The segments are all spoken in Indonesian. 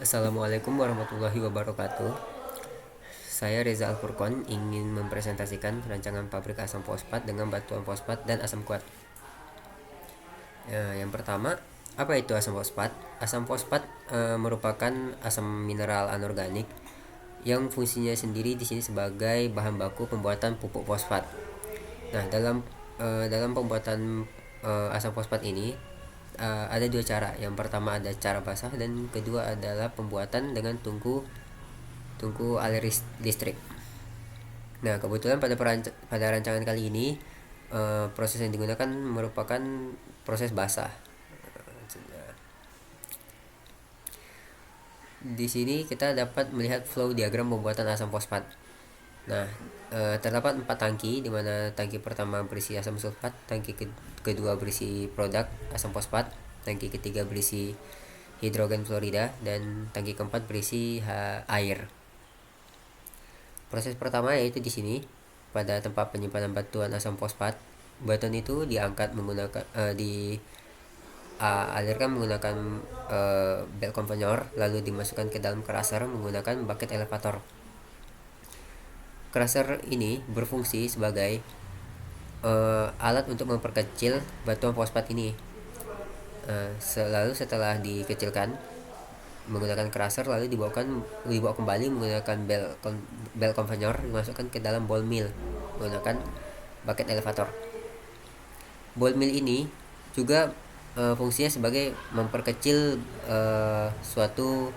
Assalamualaikum warahmatullahi wabarakatuh. Saya Reza Alfurqon ingin mempresentasikan rancangan pabrik asam fosfat dengan batuan fosfat dan asam kuat. Yang pertama, apa itu asam fosfat? Asam fosfat merupakan asam mineral anorganik yang fungsinya sendiri di sini sebagai bahan baku pembuatan pupuk fosfat. Nah, dalam pembuatan asam fosfat ini ada dua cara. Yang pertama ada cara basah dan kedua adalah pembuatan dengan tungku tungku aliran listrik. Nah, kebetulan pada rancangan kali ini proses yang digunakan merupakan proses basah. Di sini kita dapat melihat flow diagram pembuatan asam fosfat. Nah, terdapat 4 tangki, di mana tangki pertama berisi asam sulfat, kedua berisi produk asam fosfat, tangki ketiga berisi hidrogen fluorida, dan tangki keempat berisi air. Proses pertama yaitu di sini pada tempat penyimpanan batuan asam fosfat. Batuan itu diangkat menggunakan alirkan menggunakan belt conveyor, lalu dimasukkan ke dalam crusher menggunakan bucket elevator. Crusher ini berfungsi sebagai alat untuk memperkecil batuan fosfat ini. Lalu setelah dikecilkan menggunakan crusher, lalu dibawa kembali menggunakan belt conveyor, dimasukkan ke dalam ball mill menggunakan bucket elevator. Ball mill ini juga fungsinya sebagai memperkecil suatu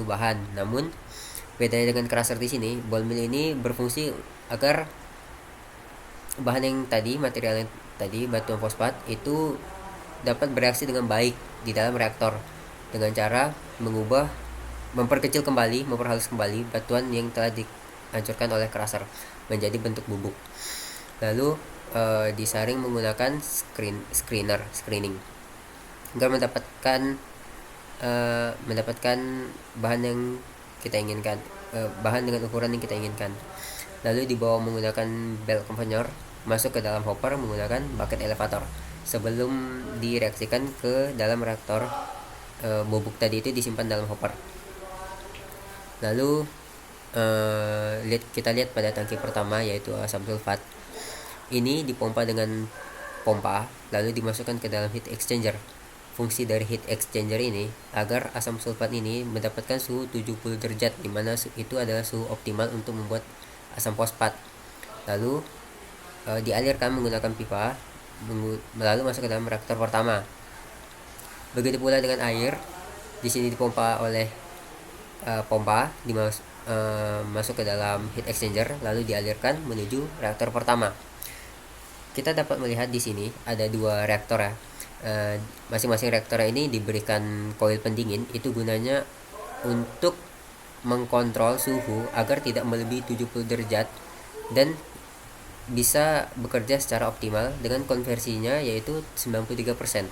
bahan. Namun bedanya dengan crusher di sini, ball mill ini berfungsi agar material yang tadi batuan fosfat itu dapat bereaksi dengan baik di dalam reaktor dengan cara memperhalus kembali batuan yang telah dihancurkan oleh crusher menjadi bentuk bubuk. Lalu disaring menggunakan screening agar mendapatkan bahan yang kita inginkan, bahan dengan ukuran yang kita inginkan. Lalu dibawa menggunakan belt conveyor masuk ke dalam hopper menggunakan bucket elevator sebelum direaksikan ke dalam reaktor. Bubuk tadi itu disimpan dalam hopper. Lalu kita lihat pada tangki pertama yaitu asam sulfat. Ini dipompa dengan pompa lalu dimasukkan ke dalam heat exchanger. Fungsi dari heat exchanger ini agar asam sulfat ini mendapatkan suhu 70 derajat, di mana itu adalah suhu optimal untuk membuat asam fosfat. Lalu dialirkan menggunakan pipa lalu masuk ke dalam reaktor pertama. Begitu pula dengan air. Di sini dipompa oleh pompa masuk ke dalam heat exchanger lalu dialirkan menuju reaktor pertama. Kita dapat melihat di sini ada dua reaktor ya. Masing-masing reaktor ini diberikan koil pendingin. Itu gunanya untuk mengkontrol suhu agar tidak melebihi 70 derajat dan bisa bekerja secara optimal dengan konversinya yaitu 93%.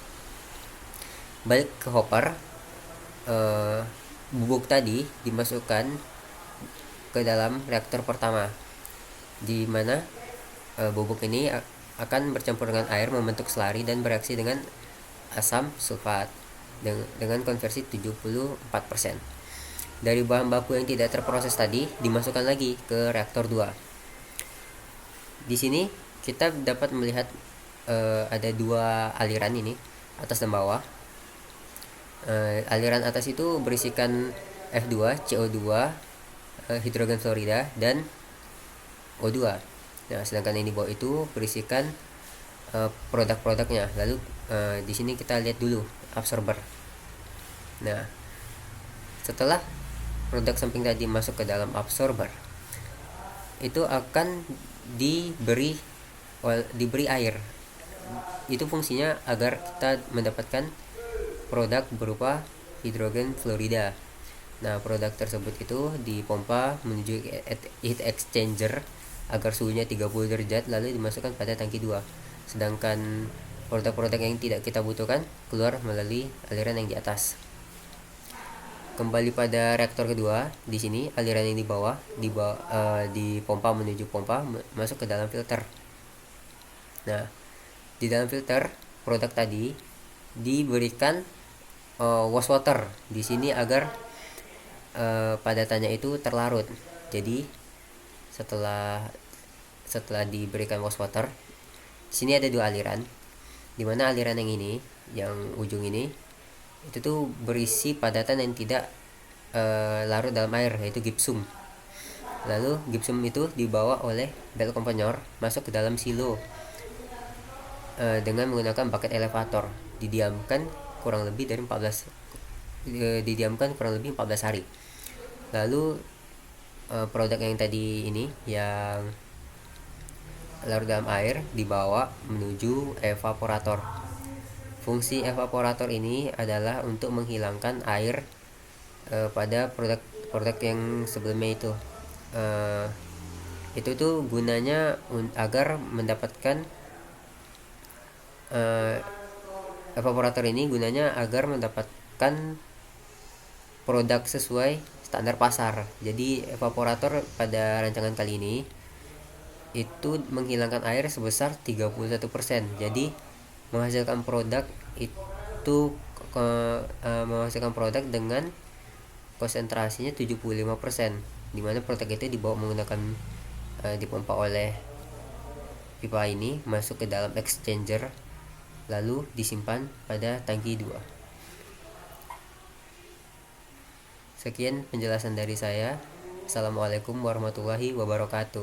Balik ke hopper, bubuk tadi dimasukkan ke dalam reaktor pertama, di mana bubuk ini akan bercampur dengan air membentuk selari dan bereaksi dengan asam sulfat dengan konversi 74%. Dari bahan baku yang tidak terproses tadi dimasukkan lagi ke reaktor 2. Di sini kita dapat melihat ada dua aliran ini, atas dan bawah. Aliran atas itu berisikan F2, CO2, hidrogen fluorida dan O2. Nah, sedangkan yang di bawah itu berisikan produk-produknya. Lalu di sini kita lihat dulu absorber. Nah, setelah produk samping tadi masuk ke dalam absorber, itu akan diberi air. Itu fungsinya agar kita mendapatkan produk berupa hidrogen fluorida. Nah, produk tersebut itu dipompa menuju heat exchanger agar suhunya 30 derajat lalu dimasukkan pada tangki 2. Sedangkan produk-produk yang tidak kita butuhkan keluar melalui aliran yang di atas. Kembali pada reaktor kedua, di sini aliran yang di bawah dipompa menuju pompa masuk ke dalam filter. Nah, di dalam filter produk tadi diberikan wash water di sini agar padatannya itu terlarut. Jadi setelah setelah diberikan wash water, di sini ada dua aliran, dimana aliran yang ini, yang ujung ini, itu tuh berisi padatan yang tidak larut dalam air, yaitu gipsum. Lalu gipsum itu dibawa oleh belt conveyor masuk ke dalam silo dengan menggunakan bucket elevator. Didiamkan kurang lebih dari 14 didiamkan kurang lebih 14 hari. Lalu produk yang tadi ini yang larut dalam air dibawa menuju evaporator. Fungsi evaporator ini adalah untuk menghilangkan air pada produk-produk yang sebelumnya itu. Uh, itu tuh gunanya agar mendapatkan uh, evaporator ini gunanya agar mendapatkan produk sesuai standar pasar. Jadi evaporator pada rancangan kali ini itu menghilangkan air sebesar 31%. Jadi menghasilkan produk itu menghasilkan produk dengan konsentrasinya 75%, dimana produk itu dibawa menggunakan dipompa oleh pipa ini masuk ke dalam exchanger, lalu disimpan pada tangki 2. Sekian penjelasan dari saya. Assalamualaikum warahmatullahi wabarakatuh.